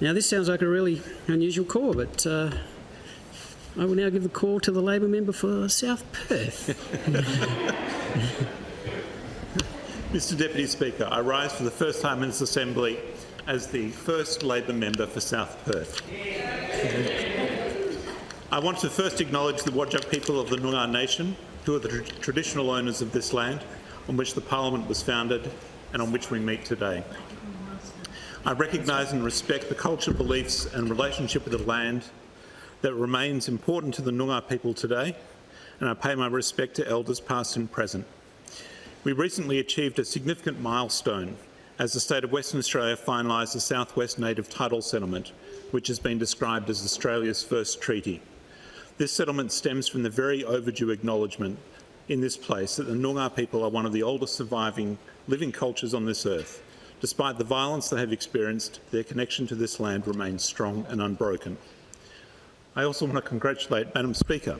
Now, this sounds like a really unusual call, but I will now give the call to the Labor member for South Perth. Mr Deputy Speaker, I rise for the first time in this Assembly as the first Labor member for South Perth. I want to first acknowledge the Whadjuk people of the Noongar Nation, who are the traditional owners of this land on which the Parliament was founded and on which we meet today. I recognise and respect the culture, beliefs and relationship with the land that remains important to the Noongar people today, and I pay my respect to elders past and present. We recently achieved a significant milestone as the State of Western Australia finalised the South West Native Title Settlement, which has been described as Australia's first treaty. This settlement stems from the very overdue acknowledgement in this place that the Noongar people are one of the oldest surviving living cultures on this earth. Despite the violence they have experienced, their connection to this land remains strong and unbroken. I also want to congratulate Madam Speaker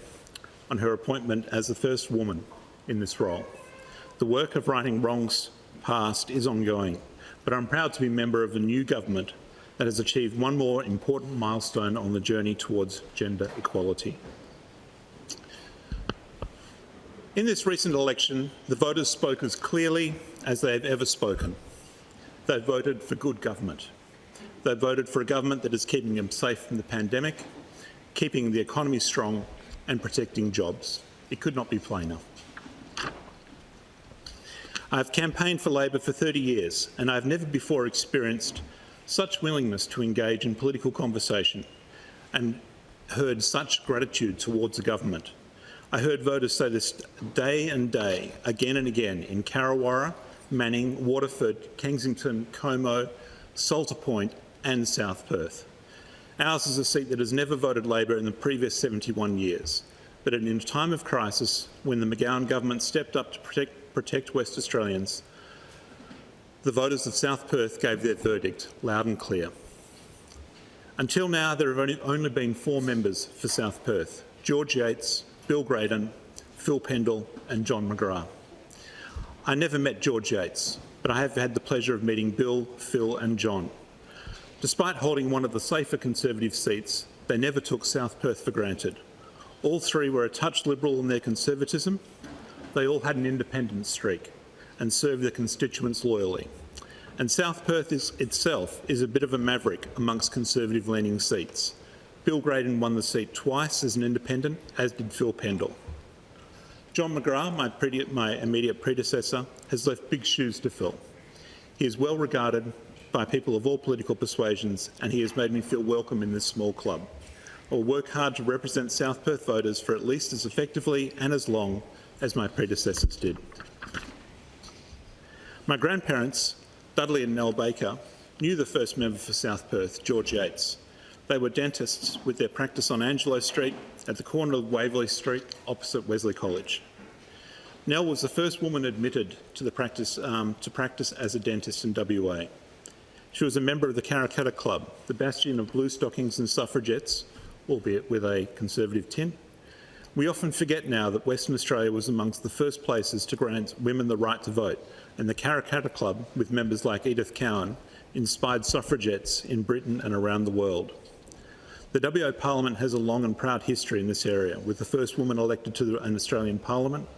on her appointment as the first woman in this role. The work of righting wrongs past is ongoing, but I'm proud to be a member of a new government that has achieved one more important milestone on the journey towards gender equality. In this recent election, the voters spoke as clearly as they have ever spoken. They voted for good government. They voted for a government that is keeping them safe from the pandemic, keeping the economy strong and protecting jobs. It could not be plainer. I have campaigned for Labor for 30 years and I have never before experienced such willingness to engage in political conversation and heard such gratitude towards the government. I heard voters say this day and day, again and again, in Karrawara, Manning, Waterford, Kensington, Como, Salter Point and South Perth. Ours is a seat that has never voted Labor in the previous 71 years, but in a time of crisis, when the McGowan government stepped up to protect West Australians, the voters of South Perth gave their verdict loud and clear. Until now, there have only been 4 members for South Perth: George Yates, Bill Graydon, Phil Pendle and John McGrath. I never met George Yates, but I have had the pleasure of meeting Bill, Phil and John. Despite holding one of the safer Conservative seats, they never took South Perth for granted. All 3 were a touch Liberal in their conservatism. They all had an independent streak and served their constituents loyally. And South Perth itself is a bit of a maverick amongst Conservative-leaning seats. Bill Graydon won the seat twice as an independent, as did Phil Pendle. John McGrath, my immediate predecessor, has left big shoes to fill. He is well regarded by people of all political persuasions and he has made me feel welcome in this small club. I will work hard to represent South Perth voters for at least as effectively and as long as my predecessors did. My grandparents, Dudley and Nell Baker, knew the first member for South Perth, George Yates. They were dentists with their practice on Angelo Street at the corner of Waverley Street opposite Wesley College. Nell was the first woman admitted to practice as a dentist in WA. She was a member of the Karrakata Club, the bastion of blue stockings and suffragettes, albeit with a Conservative tint. We often forget now that Western Australia was amongst the first places to grant women the right to vote, and the Karrakata Club, with members like Edith Cowan, inspired suffragettes in Britain and around the world. The WA Parliament has a long and proud history in this area, with the first woman elected to an Australian Parliament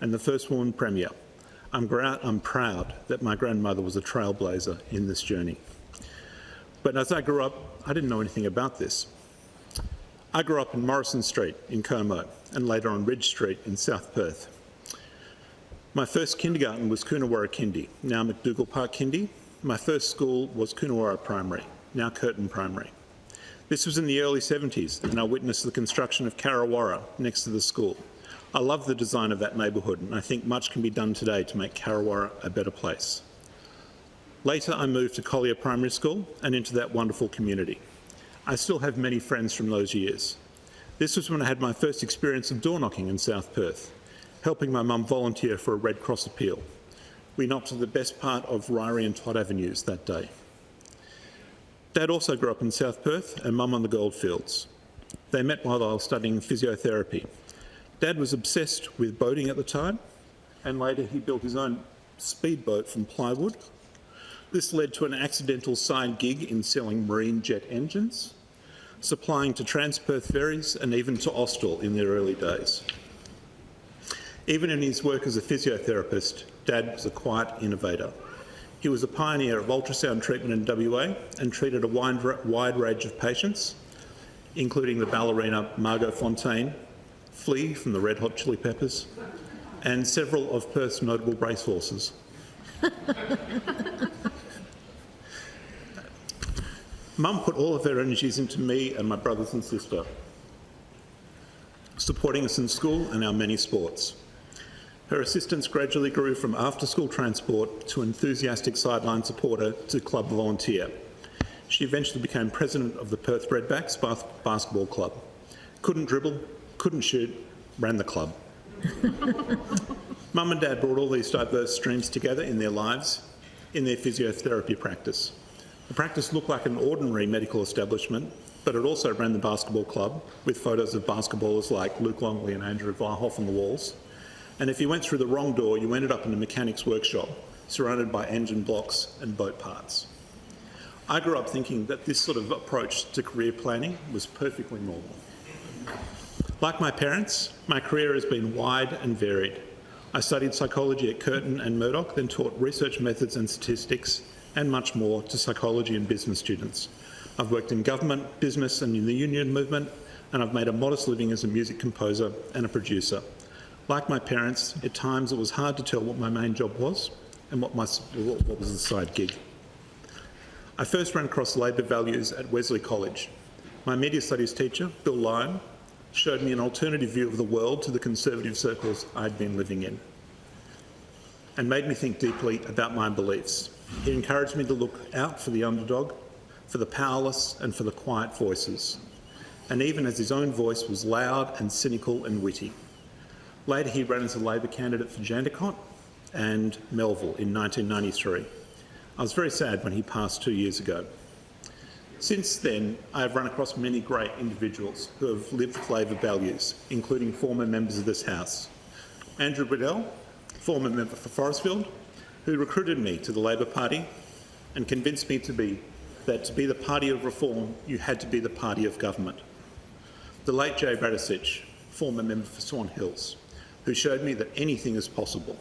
and the first woman Premier. I'm proud that my grandmother was a trailblazer in this journey. But as I grew up, I didn't know anything about this. I grew up in Morrison Street in Como and later on Ridge Street in South Perth. My first kindergarten was Coonawarra Kindy, now McDougall Park Kindy. My first school was Coonawarra Primary, now Curtin Primary. This was in the early 70s and I witnessed the construction of Karrawara next to the school. I love the design of that neighbourhood and I think much can be done today to make Karrawara a better place. Later I moved to Collier Primary School and into that wonderful community. I still have many friends from those years. This was when I had my first experience of door knocking in South Perth, helping my mum volunteer for a Red Cross appeal. We knocked at the best part of Ryrie and Todd Avenues that day. Dad also grew up in South Perth and Mum on the Goldfields. They met while I was studying physiotherapy. Dad was obsessed with boating at the time and later he built his own speedboat from plywood. This led to an accidental side gig in selling marine jet engines, supplying to Transperth ferries and even to Austral in their early days. Even in his work as a physiotherapist, Dad was a quiet innovator. He was a pioneer of ultrasound treatment in WA and treated a wide range of patients, including the ballerina Margot Fontaine, Flea from the Red Hot Chili Peppers, and several of Perth's notable racehorses. Mum put all of her energies into me and my brothers and sister, supporting us in school and our many sports. Her assistance gradually grew from after-school transport to enthusiastic sideline supporter to club volunteer. She eventually became president of the Perth Redbacks basketball club. Couldn't dribble, couldn't shoot, ran the club. Mum and Dad brought all these diverse streams together in their lives, in their physiotherapy practice. The practice looked like an ordinary medical establishment, but it also ran the basketball club with photos of basketballers like Luke Longley and Andrew Varhoff on the walls. And if you went through the wrong door, you ended up in a mechanic's workshop, surrounded by engine blocks and boat parts. I grew up thinking that this sort of approach to career planning was perfectly normal. Like my parents, my career has been wide and varied. I studied psychology at Curtin and Murdoch, then taught research methods and statistics, and much more to psychology and business students. I've worked in government, business and in the union movement, and I've made a modest living as a music composer and a producer. Like my parents, at times it was hard to tell what my main job was and what was the side gig. I first ran across Labor values at Wesley College. My media studies teacher, Bill Lyon, showed me an alternative view of the world to the conservative circles I'd been living in, and made me think deeply about my beliefs. He encouraged me to look out for the underdog, for the powerless and for the quiet voices, and even as his own voice was loud and cynical and witty. Later he ran as a Labor candidate for Jandakot and Melville in 1993. I was very sad when he passed 2 years ago. Since then, I have run across many great individuals who have lived Labor values, including former members of this House. Andrew Riddell, former member for Forestfield, who recruited me to the Labor Party and convinced me that to be the party of reform, you had to be the party of government. The late Jay Radisich, former member for Swan Hills, who showed me that anything is possible.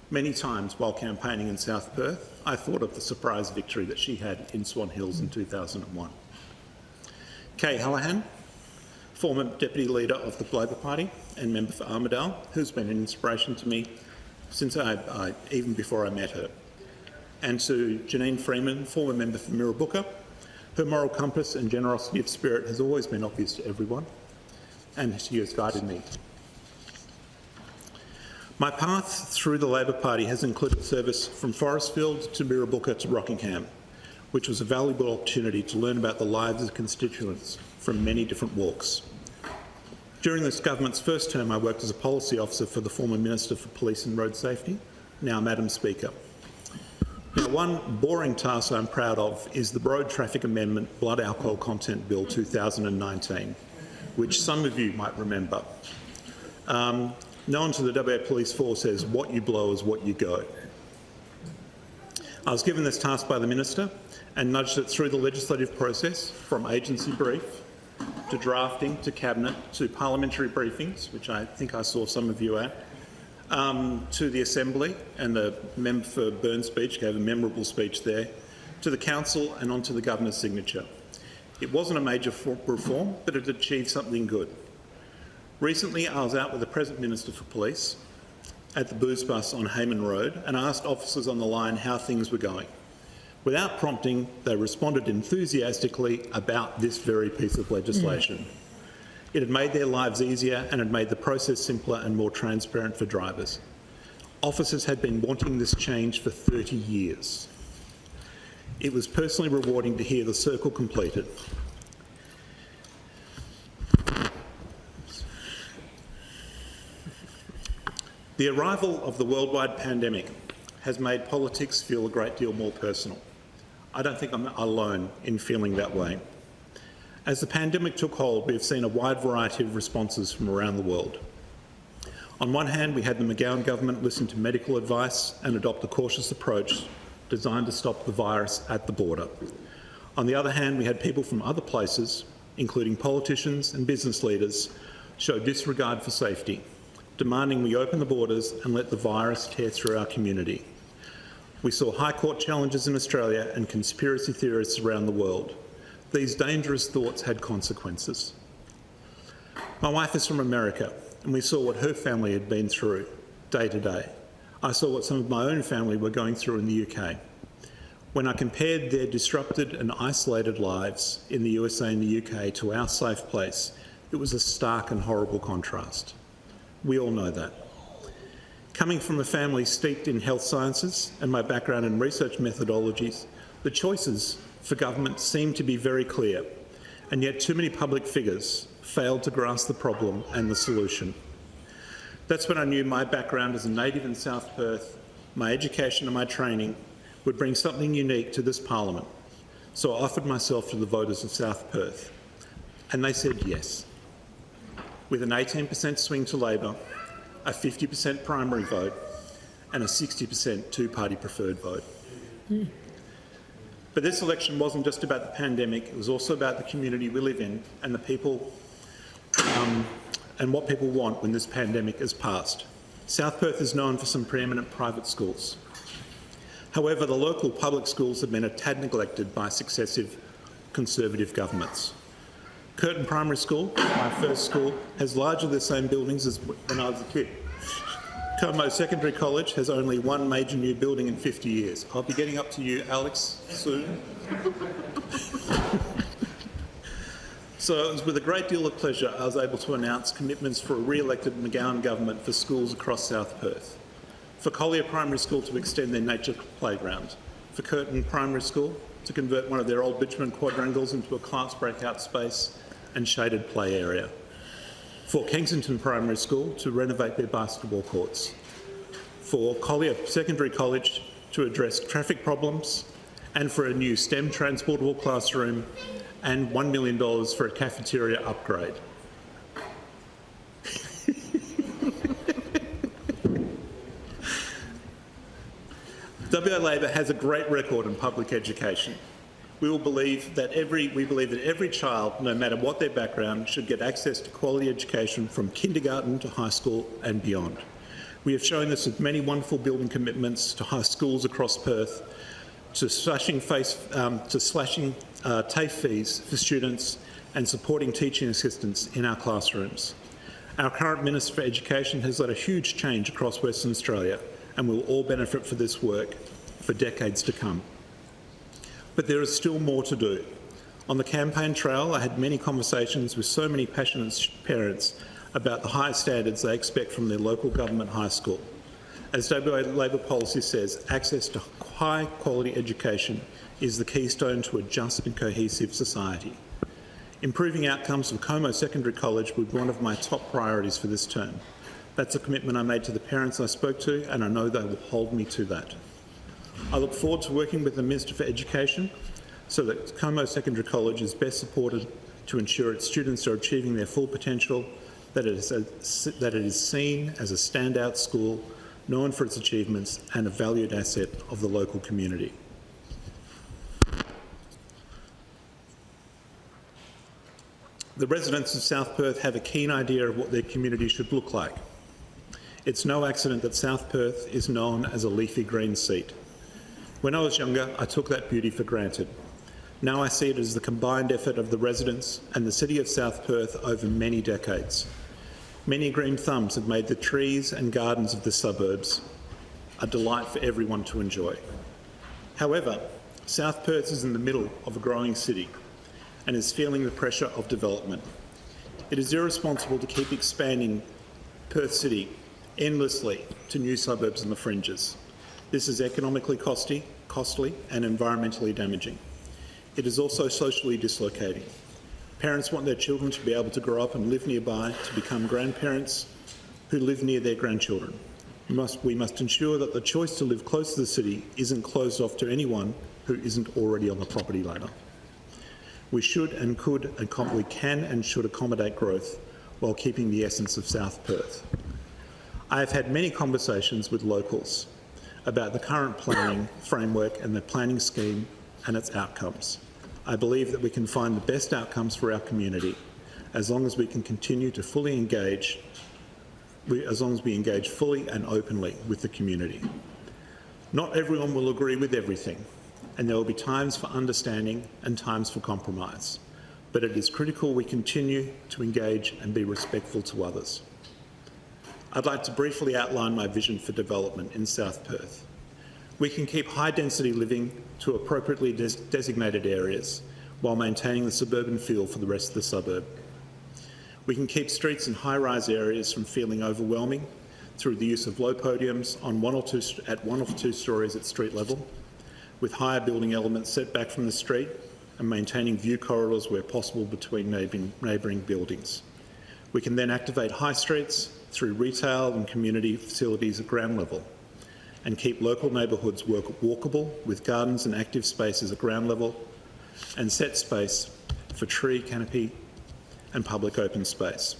Many times while campaigning in South Perth, I thought of the surprise victory that she had in Swan Hills in 2001. Kay Hallahan, former Deputy Leader of the Labor Party and member for Armidale, who's been an inspiration to me since even before I met her. And to Janine Freeman, former member for Mirrabooka. Her moral compass and generosity of spirit has always been obvious to everyone, and she has guided me. My path through the Labor Party has included service from Forestfield to Mirrabooka to Rockingham, which was a valuable opportunity to learn about the lives of constituents from many different walks. During this government's first term, I worked as a policy officer for the former Minister for Police and Road Safety, now Madam Speaker. Now, one boring task I'm proud of is the Road Traffic Amendment Blood Alcohol Content Bill 2019, which some of you might remember. Known to the WA Police Force as what you blow is what you go. I was given this task by the Minister and nudged it through the legislative process from agency brief to drafting to Cabinet to parliamentary briefings, which I think I saw some of you at, to the Assembly, and the member for Burns speech gave a memorable speech there, to the Council and onto the Governor's signature. It wasn't a major reform, but it achieved something good. Recently, I was out with the present Minister for Police at the booze bus on Hayman Road and asked officers on the line how things were going. Without prompting, they responded enthusiastically about this very piece of legislation. It had made their lives easier and had made the process simpler and more transparent for drivers. Officers had been wanting this change for 30 years. It was personally rewarding to hear the circle completed. The arrival of the worldwide pandemic has made politics feel a great deal more personal. I don't think I'm alone in feeling that way. As the pandemic took hold, we have seen a wide variety of responses from around the world. On one hand, we had the McGowan government listen to medical advice and adopt a cautious approach designed to stop the virus at the border. On the other hand, we had people from other places, including politicians and business leaders, show disregard for safety, demanding we open the borders and let the virus tear through our community. We saw High Court challenges in Australia and conspiracy theorists around the world. These dangerous thoughts had consequences. My wife is from America, and we saw what her family had been through day to day. I saw what some of my own family were going through in the UK. When I compared their disrupted and isolated lives in the USA and the UK to our safe place, it was a stark and horrible contrast. We all know that. Coming from a family steeped in health sciences and my background in research methodologies, the choices for government seemed to be very clear, and yet too many public figures failed to grasp the problem and the solution. That's when I knew my background as a native in South Perth, my education and my training would bring something unique to this parliament. So I offered myself to the voters of South Perth, and they said yes. With an 18% swing to Labor, a 50% primary vote, and a 60% two-party preferred vote. But this election wasn't just about the pandemic, it was also about the community we live in and the people and what people want when this pandemic is passed. South Perth is known for some preeminent private schools. However, the local public schools have been a tad neglected by successive Conservative governments. Curtin Primary School, my first school, has largely the same buildings as when I was a kid. Como Secondary College has only one major new building in 50 years. I'll be getting up to you, Alex, soon. So it was with a great deal of pleasure I was able to announce commitments for a re-elected McGowan government for schools across South Perth. For Collier Primary School to extend their nature playground. For Curtin Primary School to convert one of their old bitumen quadrangles into a class breakout space and shaded play area. For Kensington Primary School to renovate their basketball courts. For Collier Secondary College to address traffic problems, and for a new STEM transportable classroom and $1 million for a cafeteria upgrade. WA Labor has a great record in public education. We believe that every child, no matter what their background, should get access to quality education from kindergarten to high school and beyond. We have shown this with many wonderful building commitments to high schools across Perth, to slashing TAFE fees for students and supporting teaching assistants in our classrooms. Our current Minister for Education has led a huge change across Western Australia, and we'll all benefit from this work for decades to come. But there is still more to do. On the campaign trail, I had many conversations with so many passionate parents about the high standards they expect from their local government high school. As WA Labor policy says, access to high quality education is the keystone to a just and cohesive society. Improving outcomes of Como Secondary College would be one of my top priorities for this term. That's a commitment I made to the parents I spoke to, and I know they will hold me to that. I look forward to working with the Minister for Education so that Como Secondary College is best supported to ensure its students are achieving their full potential, that it is seen as a standout school, known for its achievements and a valued asset of the local community. The residents of South Perth have a keen idea of what their community should look like. It's no accident that South Perth is known as a leafy green seat. When I was younger, I took that beauty for granted. Now I see it as the combined effort of the residents and the City of South Perth over many decades. Many green thumbs have made the trees and gardens of the suburbs a delight for everyone to enjoy. However, South Perth is in the middle of a growing city and is feeling the pressure of development. It is irresponsible to keep expanding Perth City endlessly to new suburbs and the fringes. This is economically costly and environmentally damaging. It is also socially dislocating. Parents want their children to be able to grow up and live nearby, to become grandparents who live near their grandchildren. We must ensure that the choice to live close to the city isn't closed off to anyone who isn't already on the property ladder. We should and could, and we can and should accommodate growth while keeping the essence of South Perth. I have had many conversations with locals about the current planning framework and the planning scheme and its outcomes. I believe that we can find the best outcomes for our community as long as we can continue to fully engage, as long as we engage fully and openly with the community. Not everyone will agree with everything, and there will be times for understanding and times for compromise, but it is critical we continue to engage and be respectful to others. I'd like to briefly outline my vision for development in South Perth. We can keep high-density living to appropriately designated areas while maintaining the suburban feel for the rest of the suburb. We can keep streets in high-rise areas from feeling overwhelming through the use of low podiums on one or two stories at street level, with higher building elements set back from the street and maintaining view corridors where possible between neighbouring buildings. We can then activate high streets through retail and community facilities at ground level and keep local neighbourhoods walkable with gardens and active spaces at ground level and set space for tree canopy and public open space.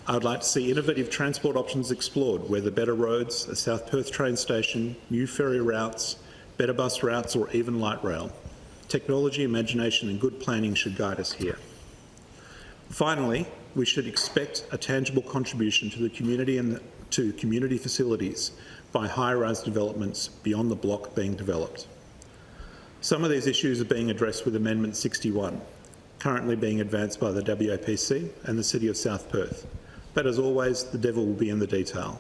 I would like to see innovative transport options explored, whether better roads, a South Perth train station, new ferry routes, better bus routes or even light rail. Technology, imagination and good planning should guide us here. Finally, we should expect a tangible contribution to the community and to community facilities by high-rise developments beyond the block being developed. Some of these issues are being addressed with Amendment 61, currently being advanced by the WAPC and the City of South Perth. But as always, the devil will be in the detail.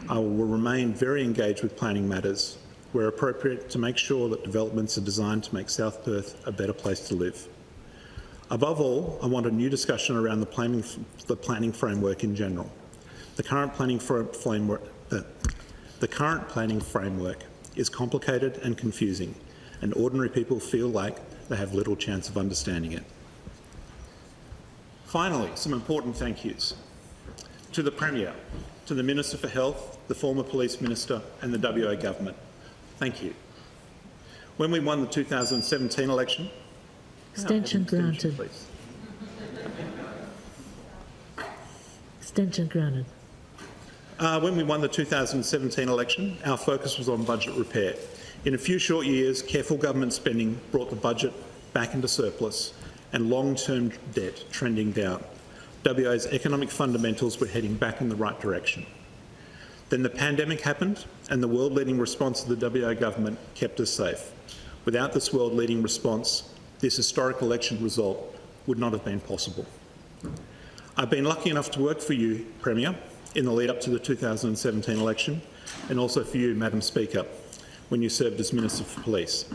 I will remain very engaged with planning matters where appropriate to make sure that developments are designed to make South Perth a better place to live. Above all, I want a new discussion around the planning framework in general. The current planning framework is complicated and confusing, and ordinary people feel like they have little chance of understanding it. Finally, some important thank yous. To the Premier, to the Minister for Health, the former Police Minister and the WA Government. Thank you. When we won the 2017 election... Extension granted. Please. Extension granted. When we won the 2017 election, our focus was on budget repair. In a few short years, careful government spending brought the budget back into surplus and long-term debt trending down. WA's economic fundamentals were heading back in the right direction. Then the pandemic happened and the world-leading response of the WA government kept us safe. Without this world-leading response, this historic election result would not have been possible. I've been lucky enough to work for you, Premier, in the lead up to the 2017 election, and also for you, Madam Speaker, when you served as Minister for Police.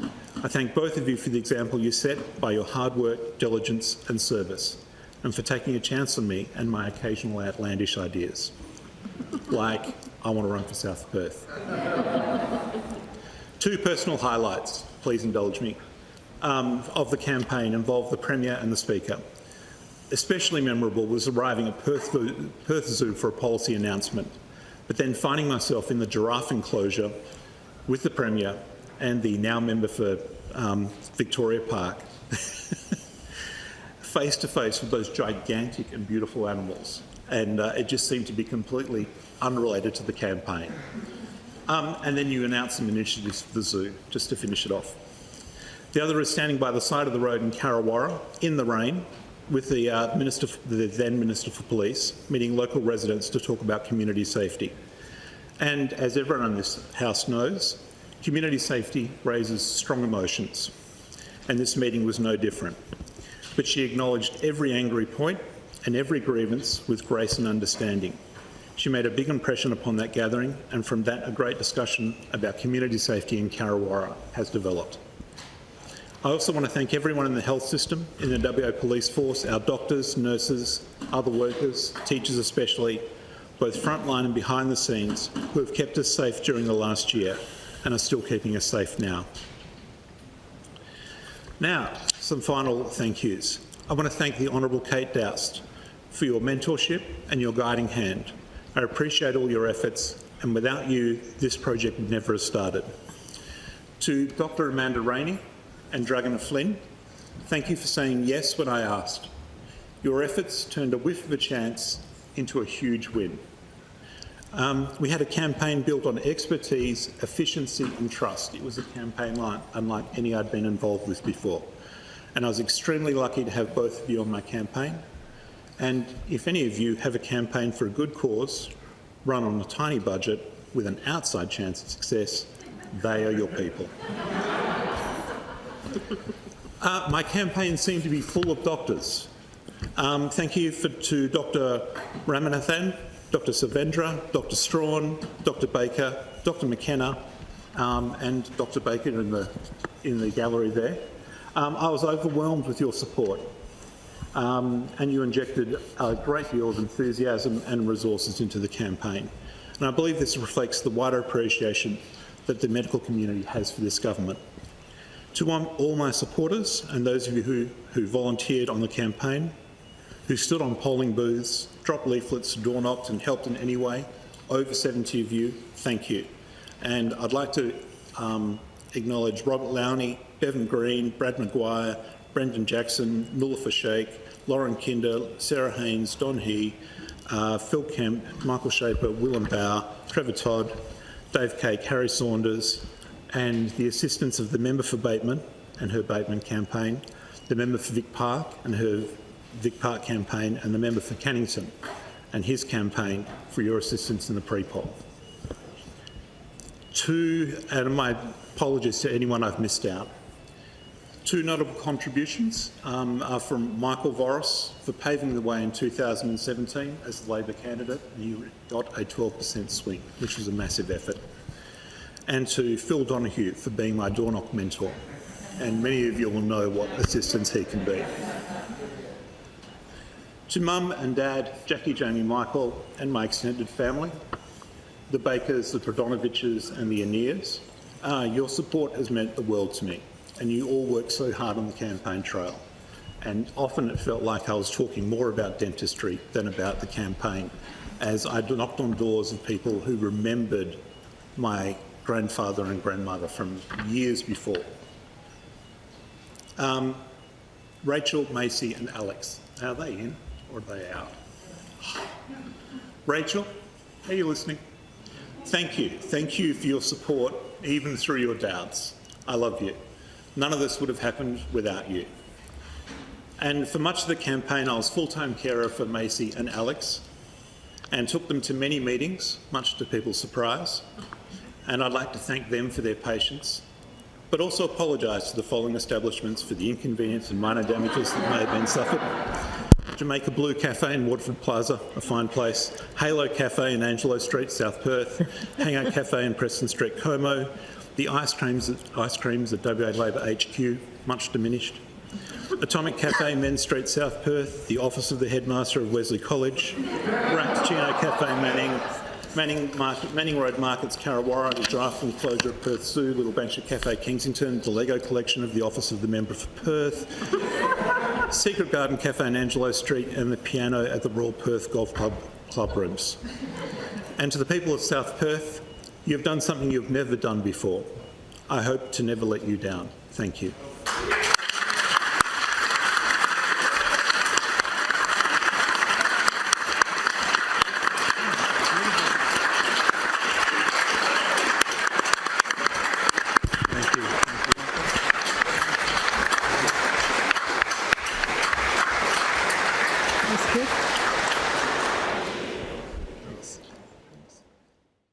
I thank both of you for the example you set by your hard work, diligence and service, and for taking a chance on me and my occasional outlandish ideas, like I want to run for South Perth. Two personal highlights, please indulge me, of the campaign involved the Premier and the Speaker. Especially memorable was arriving at Perth Zoo for a policy announcement, but then finding myself in the giraffe enclosure with the Premier and the now member for Victoria Park, face to face with those gigantic and beautiful animals. And it just seemed to be completely unrelated to the campaign. And then you announced some initiatives for the zoo, just to finish it off. The other is standing by the side of the road in Karrawara in the rain with the then Minister for Police, meeting local residents to talk about community safety. And as everyone in this House knows, community safety raises strong emotions, and this meeting was no different. But she acknowledged every angry point and every grievance with grace and understanding. She made a big impression upon that gathering, and from that a great discussion about community safety in Karrawara has developed. I also want to thank everyone in the health system, in the WA Police Force, our doctors, nurses, other workers, teachers especially, both frontline and behind the scenes, who have kept us safe during the last year and are still keeping us safe now. Now, some final thank yous. I want to thank the Honourable Kate Doust for your mentorship and your guiding hand. I appreciate all your efforts, and without you, this project would never have started. To Dr. Amanda Rainey and Dragona Flynn, thank you for saying yes when I asked. Your efforts turned a whiff of a chance into a huge win. We had a campaign built on expertise, efficiency and trust. It was a campaign line unlike any I'd been involved with before. And I was extremely lucky to have both of you on my campaign. And if any of you have a campaign for a good cause, run on a tiny budget with an outside chance of success, they are your people. My campaign seemed to be full of doctors. Thank you to Dr. Ramanathan, Dr. Savendra, Dr. Strawn, Dr. Baker, Dr. McKenna, and Dr. Baker in the gallery there. I was overwhelmed with your support, and you injected a great deal of enthusiasm and resources into the campaign. And I believe this reflects the wider appreciation that the medical community has for this government. To all my supporters and those of you who volunteered on the campaign, who stood on polling booths, dropped leaflets, door knocked and helped in any way, over 70 of you, thank you. And I'd like to acknowledge Robert Lowney, Bevan Green, Brad Maguire, Brendan Jackson, Nullifer Sheikh, Lauren Kinder, Sarah Haynes, Don He, Phil Kemp, Michael Shaper, Willem Bauer, Trevor Todd, Dave Cake, Harry Saunders, and the assistance of the member for Bateman and her Bateman campaign, the member for Vic Park and her Vic Park campaign, and the member for Cannington and his campaign for your assistance in the pre-poll. And my apologies to anyone I've missed out. Two notable contributions are from Michael Voris for paving the way in 2017 as the Labor candidate, and you got a 12% swing, which was a massive effort. And to Phil Donoghue for being my door knock mentor, and many of you will know what assistance he can be. To Mum and Dad, Jackie, Jamie, Michael, and my extended family, the Bakers, the Prodonoviches and the Aneers, your support has meant the world to me, and you all worked so hard on the campaign trail. And often it felt like I was talking more about dentistry than about the campaign, as I knocked on doors of people who remembered my grandfather and grandmother from years before. Rachel, Macy and Alex, are they in or are they out? Rachel, are you listening? Thank you for your support, even through your doubts. I love you. None of this would have happened without you. And for much of the campaign, I was full-time carer for Macy and Alex and took them to many meetings, much to people's surprise. And I'd like to thank them for their patience, but also apologise to the following establishments for the inconvenience and minor damages that may have been suffered. Jamaica Blue Cafe in Waterford Plaza, a fine place. Halo Cafe in Angelo Street, South Perth. Hangout Cafe in Preston Street, Como. The ice creams at WA Labor HQ, much diminished. Atomic Cafe, Men's Street, South Perth. The office of the headmaster of Wesley College. Rappuccino Cafe, Manning Road Markets, Carrawara, the draft and closure of Perth Zoo, Little Banshee Cafe, Kensington, the Lego collection of the office of the member for Perth, Secret Garden Cafe in Angelo Street, and the piano at the Royal Perth Golf Club rooms. And to the people of South Perth, you've done something you've never done before. I hope to never let you down. Thank you.